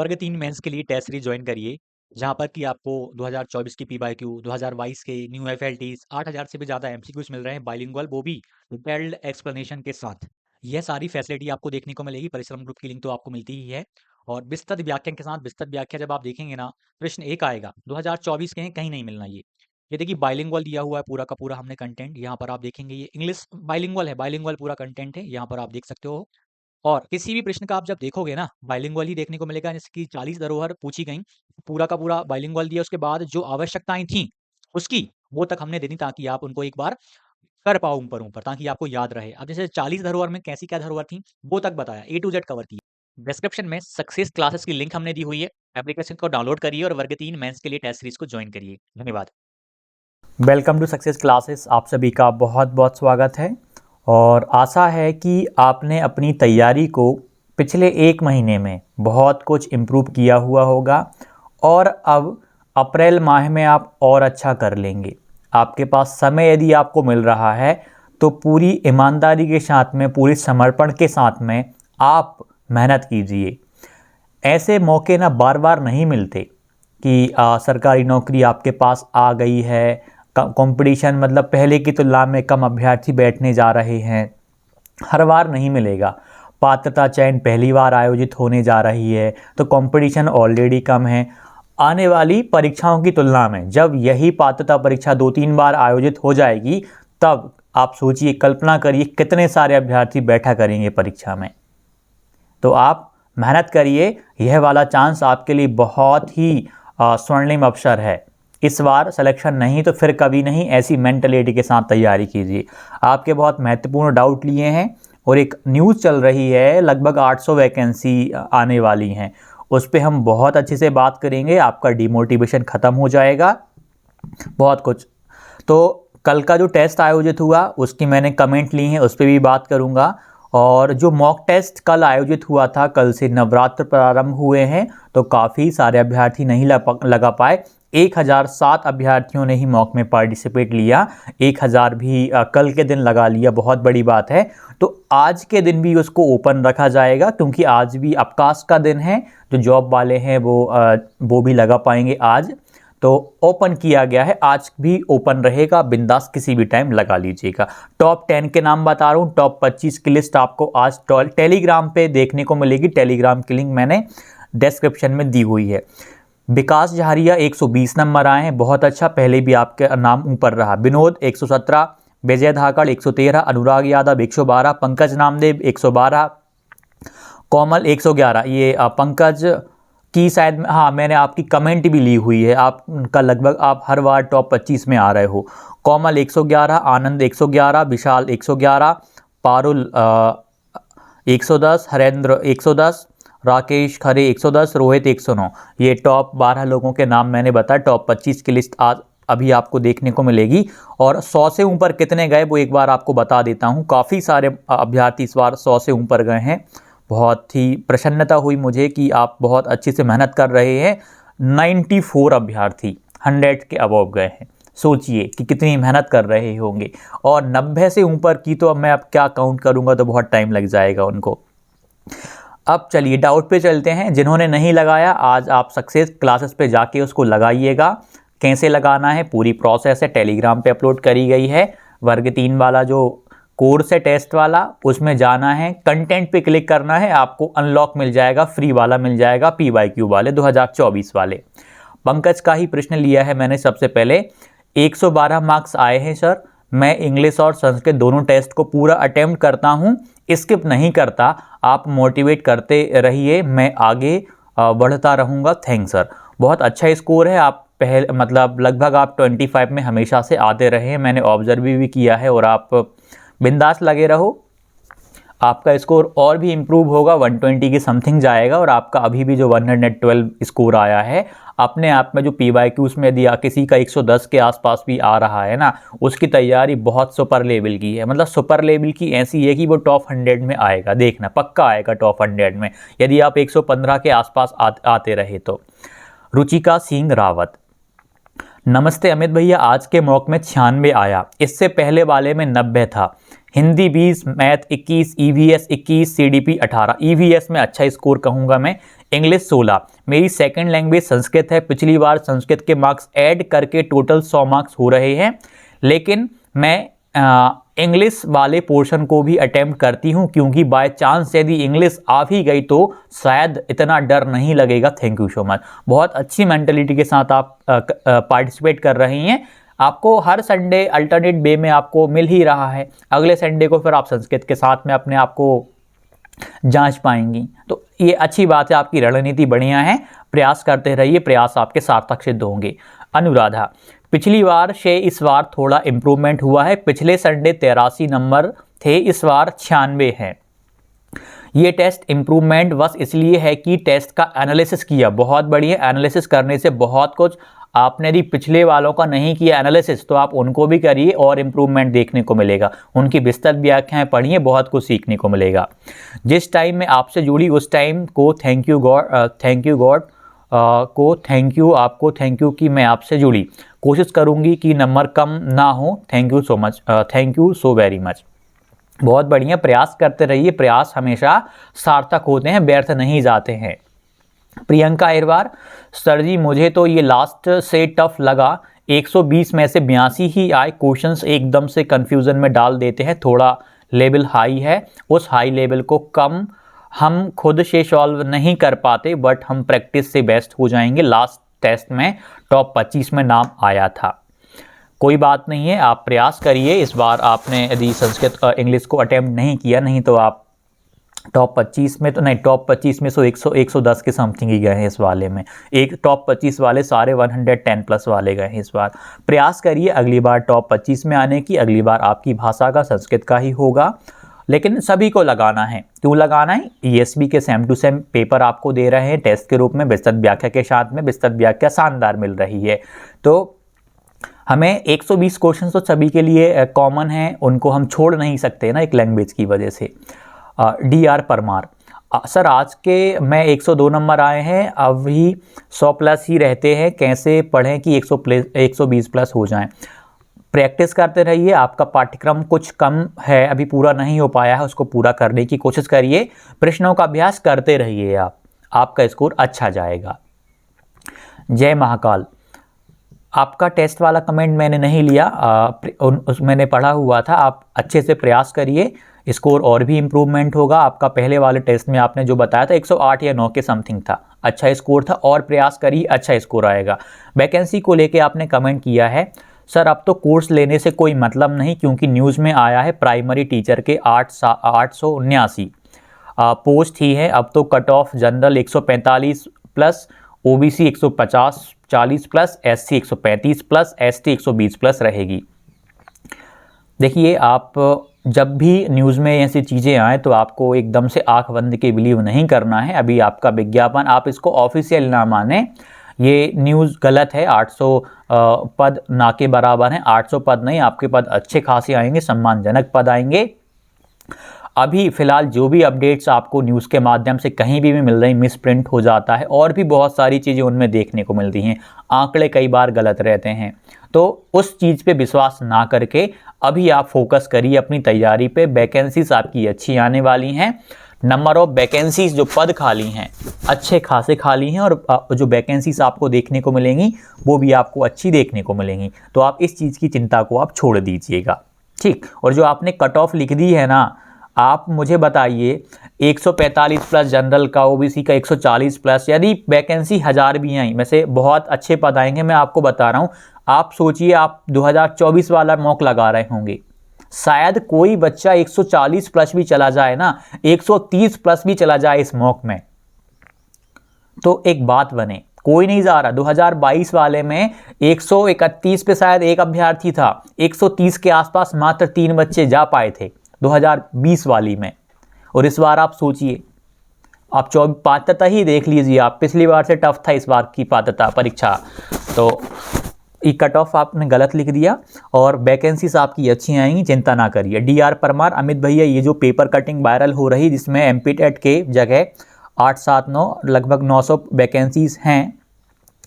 वर्ग 3 मेंस के लिए टेस्ट सीरीज ज्वाइन करिए, जहां पर कि आपको 2024 की पीवाईक्यू, 2022 के न्यू एफएलटीज, 8000 से भी ज़्यादा एमसीक्यूज मिल रहे हैं बाइलिंगुअल, वो भी डिटेल्ड एक्सप्लेनेशन के साथ। यह सारी फैसिलिटी आपको देखने को मिलेगी। परिश्रम ग्रुप की लिंक तो आपको मिलती ही है। और विस्तृत व्याख्यान के साथ विस्तृत व्याख्या जब आप देखेंगे ना, प्रश्न एक आएगा 2024 के हैं, कहीं नहीं मिलना ये देखिए बाइलिंगुअल दिया हुआ है पूरा का पूरा हमने कंटेंट। यहाँ पर आप देखेंगे ये इंग्लिश बाइलिंगुअल है, बाइलिंगुअल पूरा कंटेंट है, यहाँ पर आप देख सकते हो। और किसी भी प्रश्न का आप जब देखोगे ना, बाइलिंगुअल ही देखने को मिलेगा। जैसे कि 40 धरोहर पूछी गई, पूरा का पूरा बाइलिंगुअल दिया, उसके बाद जो आवश्यकताएं थी उसकी वो तक हमने दे दी, ताकि आप उनको एक बार कर पाओ ऊपर ऊपर, ताकि आपको याद रहे। अब जैसे 40 धरोहर में कैसी क्या धरोहर थी वो तक बताया, ए टू जेड कवर किया। डिस्क्रिप्शन में सक्सेस क्लासेस की लिंक हमने दी हुई है। एप्लीकेशन को डाउनलोड करिए और वर्ग 3 मेंस के लिए टेस्ट सीरीज को ज्वाइन करिए। धन्यवाद। Welcome to success classes. आप सभी का बहुत बहुत स्वागत है और आशा है कि आपने अपनी तैयारी को पिछले एक महीने में बहुत कुछ इम्प्रूव किया हुआ होगा और अब अप्रैल माह में आप और अच्छा कर लेंगे। आपके पास समय यदि आपको मिल रहा है तो पूरी ईमानदारी के साथ में, पूरी समर्पण के साथ में आप मेहनत कीजिए। ऐसे मौके ना बार बार नहीं मिलते कि सरकारी नौकरी आपके पास आ गई है, कंपटीशन मतलब पहले की तुलना में कम अभ्यर्थी बैठने जा रहे हैं, हर बार नहीं मिलेगा। पात्रता चयन पहली बार आयोजित होने जा रही है तो कंपटीशन ऑलरेडी कम है। आने वाली परीक्षाओं की तुलना में जब यही पात्रता परीक्षा 2-3 बार आयोजित हो जाएगी, तब आप सोचिए, कल्पना करिए कितने सारे अभ्यर्थी बैठा करेंगे परीक्षा में। तो आप मेहनत करिए, यह वाला चांस आपके लिए बहुत ही स्वर्णिम अवसर है। इस बार सिलेक्शन नहीं तो फिर कभी नहीं, ऐसी मेंटलिटी के साथ तैयारी कीजिए। आपके बहुत महत्वपूर्ण डाउट लिए हैं और एक न्यूज़ चल रही है, लगभग 800 वैकेंसी आने वाली हैं, उस पर हम बहुत अच्छे से बात करेंगे। आपका डिमोटिवेशन ख़त्म हो जाएगा, बहुत कुछ। तो कल का जो टेस्ट आयोजित हुआ उसकी मैंने कमेंट ली हैं, उस पर भी बात करूंगा। और जो मॉक टेस्ट कल आयोजित हुआ था, कल से नवरात्र प्रारंभ हुए हैं तो काफ़ी सारे अभ्यर्थी नहीं लगा पाए। 1007 अभ्यर्थियों ने ही मॉक में पार्टिसिपेट लिया, 1000 भी कल के दिन लगा लिया, बहुत बड़ी बात है। तो आज के दिन भी उसको ओपन रखा जाएगा, क्योंकि आज भी अवकाश का दिन है। जो जॉब वाले हैं वो भी लगा पाएंगे आज, तो ओपन किया गया है। आज भी ओपन रहेगा, बिंदास किसी भी टाइम लगा लीजिएगा। टॉप 10 के नाम बता रहा हूँ, टॉप 25 की लिस्ट आपको आज टेलीग्राम पे देखने को मिलेगी। टेलीग्राम की लिंक मैंने डिस्क्रिप्शन में दी हुई है। विकास जहरिया 120 नंबर आए हैं, बहुत अच्छा, पहले भी आपके नाम ऊपर रहा। विनोद 117, विजय धाकड़ 113, अनुराग यादव 112, पंकज नामदेव 112, कोमल 111। ये पंकज की शायद, हाँ, मैंने आपकी कमेंट भी ली हुई है, आपका लगभग आप हर बार टॉप 25 में आ रहे हो। कोमल 111, आनंद 111, विशाल 111, पारुल 110, हरेंद्र 110, राकेश खरे 110, रोहित 109। ये टॉप 12 लोगों के नाम मैंने बताया। टॉप 25 की लिस्ट आज अभी आपको देखने को मिलेगी। और 100 से ऊपर कितने गए वो एक बार आपको बता देता हूँ। काफ़ी सारे अभ्यर्थी इस बार 100 से ऊपर गए हैं। बहुत ही प्रसन्नता हुई मुझे कि आप बहुत अच्छे से मेहनत कर रहे हैं। 94 अभ्यर्थी 100 के अबव गए हैं, सोचिए कि कितनी मेहनत कर रहे होंगे। और 90 से ऊपर की तो अब मैं अब क्या काउंट करूंगा, तो बहुत टाइम लग जाएगा उनको। अब चलिए डाउट पे चलते हैं। जिन्होंने नहीं लगाया, आज आप सक्सेस क्लासेस पे जाके उसको लगाइएगा। कैसे लगाना है पूरी प्रोसेस है, टेलीग्राम पे अपलोड करी गई है। वर्ग 3 वाला जो कोर्स है टेस्ट वाला, उसमें जाना है, कंटेंट पे क्लिक करना है, आपको अनलॉक मिल जाएगा, फ्री वाला मिल जाएगा, पीवाईक्यू वाले 2024 वाले। पंकज का ही प्रश्न लिया है मैंने सबसे पहले। 112 मार्क्स आए हैं सर। मैं इंग्लिश और संस्कृत दोनों टेस्ट को पूरा अटेम्प्ट करता हूँ, स्किप नहीं करता। आप मोटिवेट करते रहिए, मैं आगे बढ़ता रहूँगा। थैंक्स सर, बहुत अच्छा स्कोर है। आप मतलब लगभग आप 25 में हमेशा से आते रहे हैं, मैंने ऑब्जर्व भी किया है। और आप बिंदास लगे रहो, आपका स्कोर और भी इम्प्रूव होगा, 120 की समथिंग जाएगा। और आपका अभी भी जो 112 स्कोर आया है, अपने आप में जो पीवाईक्यूज में यदि किसी का 110 के आसपास भी आ रहा है ना, उसकी तैयारी बहुत सुपर लेवल की है। मतलब सुपर लेवल की ऐसी है कि वो टॉप 100 में आएगा, देखना पक्का आएगा टॉप 100 में, यदि आप 115 के आसपास आते रहे तो। रुचिका सिंह रावत, नमस्ते अमित भैया, आज के मॉक में 96 आया, इससे पहले वाले में 90 था। Hindi 20, math 21, EVS 21, CDP 18। EVS में अच्छा स्कोर कहूँगा मैं। इंग्लिश 16। मेरी सेकंड लैंग्वेज संस्कृत है। पिछली बार संस्कृत के मार्क्स ऐड करके टोटल 100 मार्क्स हो रहे हैं, लेकिन मैं इंग्लिश वाले पोर्शन को भी अटेम्प्ट करती हूँ, क्योंकि बाय चांस यदि इंग्लिश आ भी गई तो शायद इतना डर नहीं लगेगा। Thank you so much. बहुत अच्छी मेंटलिटी के साथ आप पार्टिसिपेट कर रही हैं। आपको हर संडे अल्टरनेट वे में आपको मिल ही रहा है। अगले संडे को फिर आप संस्कृत के साथ में अपने आप को जांच पाएंगी, तो ये अच्छी बात है। आपकी रणनीति बढ़िया है, प्रयास करते रहिए, प्रयास आपके सार्थक सिद्ध होंगे। अनुराधा, पिछली बार से इस बार थोड़ा इम्प्रूवमेंट हुआ है। पिछले संडे 83 नंबर थे, इस बार 96 हैं। ये टेस्ट इम्प्रूवमेंट बस इसलिए है कि टेस्ट का एनालिसिस किया, बहुत बढ़िया। एनालिसिस करने से बहुत कुछ, आपने यदि पिछले वालों का नहीं किया एनालिसिस तो आप उनको भी करिए और इम्प्रूवमेंट देखने को मिलेगा। उनकी विस्तृत व्याख्याएं पढ़िए, बहुत कुछ सीखने को मिलेगा। जिस टाइम में आपसे जुड़ी उस टाइम को थैंक यू गॉड को थैंक यू, आपको थैंक यू कि मैं आपसे जुड़ी। कोशिश करूंगी कि नंबर कम ना हो। Thank you so much, thank you so very much. बहुत बढ़िया, प्रयास करते रहिए। प्रयास हमेशा सार्थक होते हैं, व्यर्थ नहीं जाते हैं। प्रियंका अहिरवार, सर जी मुझे तो ये लास्ट से टफ लगा। 120 में से 82 ही आए। क्वेश्चंस एकदम से कंफ्यूजन में डाल देते हैं, थोड़ा लेवल हाई है। उस हाई लेवल को कम हम खुद से सॉल्व नहीं कर पाते, बट हम प्रैक्टिस से बेस्ट हो जाएंगे। लास्ट टेस्ट में टॉप 25 में नाम आया था। कोई बात नहीं है, आप प्रयास करिए। इस बार आपने यदि संस्कृत इंग्लिश को अटेम्प्ट नहीं किया, नहीं तो आप टॉप 25 में तो नहीं, टॉप 25 में सो 110 के समथिंग ही गए हैं इस वाले में। एक टॉप 25 वाले सारे 110 प्लस वाले गए हैं इस बार। प्रयास करिए अगली बार टॉप 25 में आने की। अगली बार आपकी भाषा का, संस्कृत का ही होगा, लेकिन सभी को लगाना है। क्यों लगाना है? ईएसबी के सेम टू सेम पेपर आपको दे रहे हैं टेस्ट के रूप में, विस्तृत व्याख्या के साथ में। विस्तृत व्याख्या शानदार मिल रही है, तो हमें 120 क्वेश्चन तो सभी के लिए कॉमन है, उनको हम छोड़ नहीं सकते ना एक लैंग्वेज की वजह से। DR परमार, सर आज के मैं 102 नंबर आए हैं, अभी 100 प्लस ही रहते हैं, कैसे पढ़ें कि 120 प्लस हो जाएं? प्रैक्टिस करते रहिए। आपका पाठ्यक्रम कुछ कम है, अभी पूरा नहीं हो पाया है, उसको पूरा करने की कोशिश करिए। प्रश्नों का अभ्यास करते रहिए, आपका स्कोर अच्छा जाएगा। जय महाकाल, आपका टेस्ट वाला कमेंट मैंने नहीं लिया, मैंने पढ़ा हुआ था। आप अच्छे से प्रयास करिए, स्कोर और भी इम्प्रूवमेंट होगा आपका। पहले वाले टेस्ट में आपने जो बताया था 108 या 9 के समथिंग था, अच्छा स्कोर था, और प्रयास करिए, अच्छा स्कोर आएगा। वैकेंसी को लेके आपने कमेंट किया है, सर अब तो कोर्स लेने से कोई मतलब नहीं, क्योंकि न्यूज़ में आया है प्राइमरी टीचर के 879 पोस्ट ही है। अब तो cut off general 145 plus, OBC 150-40 plus, SC 135 plus, ST 120 plus रहेगी। देखिए, आप जब भी न्यूज़ में ऐसी चीज़ें आए तो आपको एकदम से आंख बंद के बिलीव नहीं करना है। अभी आपका विज्ञापन, आप इसको ऑफिशियल ना माने, ये न्यूज़ गलत है। 800 पद ना के बराबर हैं। 800 पद नहीं, आपके पद अच्छे खासे आएंगे, सम्मानजनक पद आएंगे। अभी फ़िलहाल जो भी अपडेट्स आपको न्यूज़ के माध्यम से कहीं भी मिल रही, मिस प्रिंट हो जाता है, और भी बहुत सारी चीज़ें उनमें देखने को मिलती हैं। आंकड़े कई बार गलत रहते हैं, तो उस चीज़ पे विश्वास ना करके अभी आप फोकस करिए अपनी तैयारी पे। वैकेंसीज आपकी अच्छी आने वाली हैं। नंबर ऑफ वैकेंसीज, जो पद खाली हैं, अच्छे खासे खाली हैं, और जो वैकेंसीज आपको देखने को मिलेंगी वो भी आपको अच्छी देखने को मिलेंगी। तो आप इस चीज़ की चिंता को आप छोड़ दीजिएगा, ठीक। और जो आपने कट ऑफ लिख दी है ना, आप मुझे बताइए 145 प्लस जनरल का, OBC का 140 प्लस, यदि वैकेंसी 1000 भी आई, में से बहुत अच्छे पद आएंगे, मैं आपको बता रहा हूँ। आप सोचिए, आप 2024 वाला मॉक लगा रहे होंगे, शायद कोई बच्चा 140 प्लस भी चला जाए ना, 130 प्लस भी चला जाए इस मॉक में, तो एक बात बने। कोई नहीं जा रहा। 2022 वाले में 131 पे शायद एक अभ्यर्थी था, 130 के आसपास मात्र 3 बच्चे जा पाए थे 2020 वाली में। और इस बार आप सोचिए, आप पात्रता ही देख लीजिए, आप पिछली बार से टफ था इस बार की पात्रता परीक्षा। तो ये कट ऑफ आपने गलत लिख दिया, और वैकेंसीज आपकी अच्छी आएंगी, चिंता ना करिए। DR परमार, अमित भैया ये जो पेपर कटिंग वायरल हो रही, जिसमें MPTET के जगह 879 लगभग 900 वैकेंसीज हैं,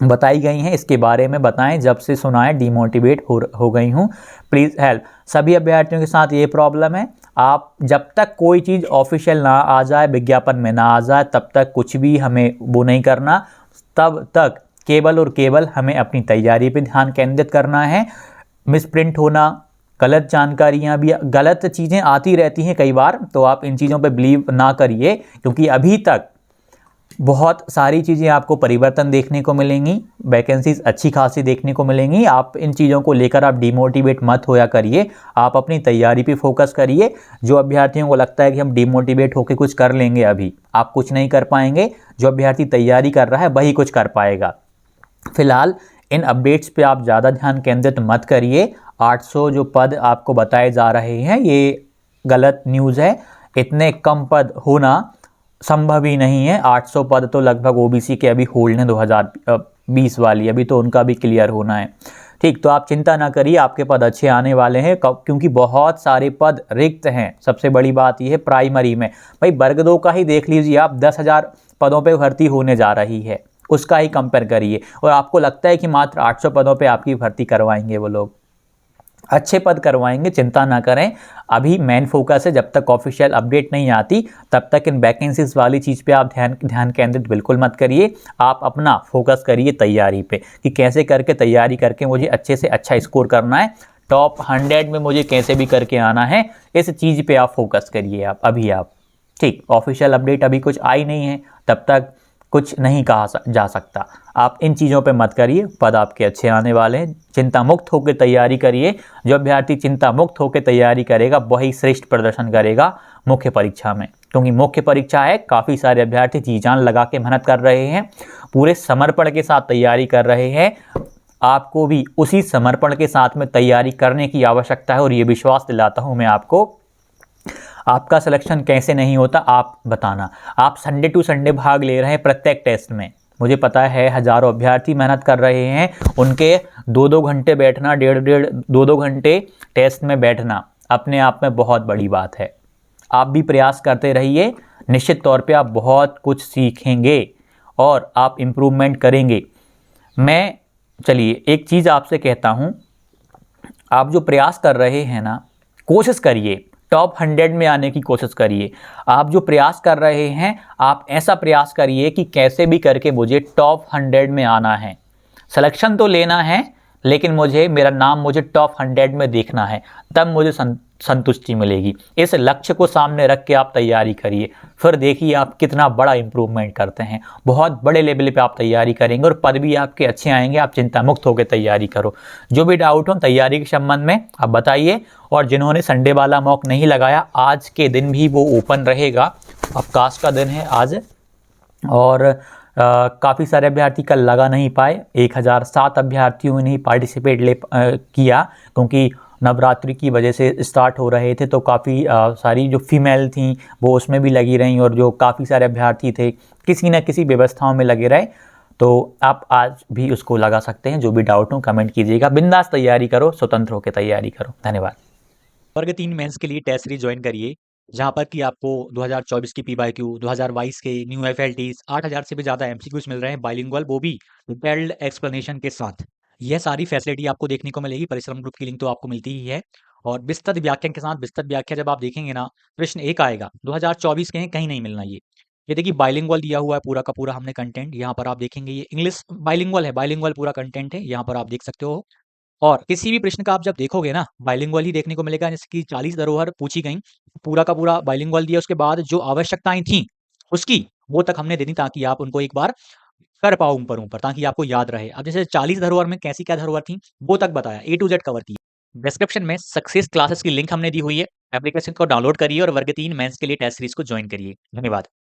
बताई गई हैं इसके बारे में बताएं, जब से सुना है डीमोटिवेट हो गई हूँ, प्लीज़ हेल्प। सभी अभ्यर्थियों के साथ ये प्रॉब्लम है, आप जब तक कोई चीज़ ऑफिशियल ना आ जाए, विज्ञापन में ना आ जाए, तब तक कुछ भी हमें वो नहीं करना। तब तक केवल और केवल हमें अपनी तैयारी पर ध्यान केंद्रित करना है। मिसप्रिंट होना, गलत जानकारियाँ भी, गलत चीज़ें आती रहती हैं कई बार, तो आप इन चीज़ों पे बिलीव ना करिए, क्योंकि अभी तक बहुत सारी चीज़ें आपको परिवर्तन देखने को मिलेंगी, वैकेंसीज अच्छी खासी देखने को मिलेंगी। आप इन चीज़ों को लेकर आप डिमोटिवेट मत होया करिए, आप अपनी तैयारी पे फोकस करिए। जो अभ्यर्थियों को लगता है कि हम डिमोटिवेट होकर कुछ कर लेंगे, अभी आप कुछ नहीं कर पाएंगे। जो अभ्यर्थी तैयारी कर रहा है वही कुछ कर पाएगा। फिलहाल इन अपडेट्स पे आप ज़्यादा ध्यान केंद्रित मत करिए। 800 जो पद आपको बताए जा रहे हैं, ये गलत न्यूज़ है। इतने कम पद होना संभव ही नहीं है। 800 पद तो लगभग ओबीसी के अभी होल्ड हैं 2020 वाली, अभी तो उनका भी क्लियर होना है। ठीक, तो आप चिंता ना करिए, आपके पद अच्छे आने वाले हैं, क्योंकि बहुत सारे पद रिक्त हैं। सबसे बड़ी बात यह है प्राइमरी में, भाई वर्ग 2 का ही देख लीजिए आप, 10,000 पदों पे भर्ती होने जा रही है, उसका ही कंपेयर करिए, और आपको लगता है कि मात्र 800 पदों पे आपकी भर्ती करवाएंगे वो लोग। अच्छे पद करवाएंगे, चिंता ना करें। अभी मेन फोकस है, जब तक ऑफिशियल अपडेट नहीं आती तब तक इन वैकेंसीज वाली चीज़ पे आप ध्यान केंद्रित बिल्कुल मत करिए। आप अपना फोकस करिए तैयारी पे, कि कैसे करके तैयारी करके मुझे अच्छे से अच्छा स्कोर करना है, टॉप 100 में मुझे कैसे भी करके आना है, इस चीज़ पे आप फोकस करिए आप। ठीक, ऑफिशियल अपडेट अभी कुछ आई नहीं है, तब तक कुछ नहीं कहा जा सकता। आप इन चीज़ों पे मत करिए, पद आपके अच्छे आने वाले हैं। चिंता मुक्त होकर तैयारी करिए। जो अभ्यर्थी चिंता मुक्त होकर तैयारी करेगा वही श्रेष्ठ प्रदर्शन करेगा मुख्य परीक्षा में, क्योंकि मुख्य परीक्षा है, काफ़ी सारे अभ्यर्थी जी जान लगा के मेहनत कर रहे हैं, पूरे समर्पण के साथ तैयारी कर रहे हैं। आपको भी उसी समर्पण के साथ में तैयारी करने की आवश्यकता है, और ये विश्वास दिलाता हूँ मैं आपको। आपका सिलेक्शन कैसे नहीं होता आप बताना। आप संडे टू संडे भाग ले रहे हैं प्रत्येक टेस्ट में, मुझे पता है हज़ारों अभ्यर्थी मेहनत कर रहे हैं, उनके 2-2 घंटे बैठना, 1.5-1.5 2-2 घंटे टेस्ट में बैठना अपने आप में बहुत बड़ी बात है। आप भी प्रयास करते रहिए, निश्चित तौर पे आप बहुत कुछ सीखेंगे और आप इम्प्रूवमेंट करेंगे। मैं चलिए एक चीज़ आपसे कहता हूँ, आप जो प्रयास कर रहे हैं ना, कोशिश करिए टॉप 100 में आने की कोशिश करिए। आप जो प्रयास कर रहे हैं, आप ऐसा प्रयास करिए कि कैसे भी करके मुझे टॉप 100 में आना है। सिलेक्शन तो लेना है, लेकिन मेरा नाम मुझे टॉप 100 में देखना है, तब मुझे संतुष्टि मिलेगी। इस लक्ष्य को सामने रख के आप तैयारी करिए, फिर देखिए आप कितना बड़ा इंप्रूवमेंट करते हैं। बहुत बड़े लेवल पे आप तैयारी करेंगे और पद भी आपके अच्छे आएंगे। आप चिंता मुक्त होकर तैयारी करो। जो भी डाउट हो तैयारी के संबंध में आप बताइए, और जिन्होंने संडे वाला मॉक नहीं लगाया, आज के दिन भी वो ओपन रहेगा, अवकाश का दिन है आज। और काफ़ी सारे अभ्यर्थी कल लगा नहीं पाए, 1007 अभ्यर्थियों ने ही पार्टिसिपेट किया, क्योंकि नवरात्रि की वजह से स्टार्ट हो रहे थे, तो काफ़ी सारी जो फीमेल थी वो उसमें भी लगी रहीं, और जो काफ़ी सारे अभ्यर्थी थे किसी न किसी व्यवस्थाओं में लगे रहे। तो आप आज भी उसको लगा सकते हैं। जो भी डाउट हो कमेंट कीजिएगा। बिंदास तैयारी करो, स्वतंत्र होकर तैयारी करो। धन्यवाद। वर्ग 3 मेंस के लिए टेस्ट सीरीज ज्वाइन करिए, जहां पर कि आपको 2024 की पीवाईक्यू, 2022 के न्यू एफएलटीज, 8000 से भी ज़्यादा एमसीक्यूज मिल रहे हैं बाइलिंगुअल, वो भी डिटेल्ड एक्सप्लेनेशन के साथ। यह सारी फैसिलिटी आपको देखने को मिलेगी। परिश्रम ग्रुप की लिंक तो आपको मिलती ही है, और विस्तृत व्याख्यान के साथ। विस्तृत व्याख्या जब आप देखेंगे ना, प्रश्न एक आएगा 2024 के हैं, कहीं नहीं मिलना ये देखिए बाइलिंगुअल दिया हुआ है पूरा का पूरा हमने कंटेंट। यहाँ पर आप देखेंगे ये इंग्लिश बाइलिंगुअल है, बाइलिंगुअल पूरा कंटेंट है, यहाँ पर आप देख सकते हो। और किसी भी प्रश्न का आप जब देखोगे ना, बाइलिंगुअल ही देखने को मिलेगा। जैसे कि 40 धरोहर पूछी गई, पूरा का पूरा बाइलिंगुअल दिया, उसके बाद जो आवश्यकताएं थी उसकी वो तक हमने दे दी, ताकि आप उनको एक बार कर पाओ ऊपर ऊपर, ताकि आपको याद रहे। अब जैसे 40 धरोहर में कैसी क्या धरोहर थी वो तक बताया, ए टू जेड कवर की। डिस्क्रिप्शन में सक्सेस क्लासेस की लिंक हमने दी हुई है, एप्लीकेशन को डाउनलोड करिए और वर्ग 3 मेंस के लिए टेस्ट सीरीज को ज्वाइन करिए। धन्यवाद।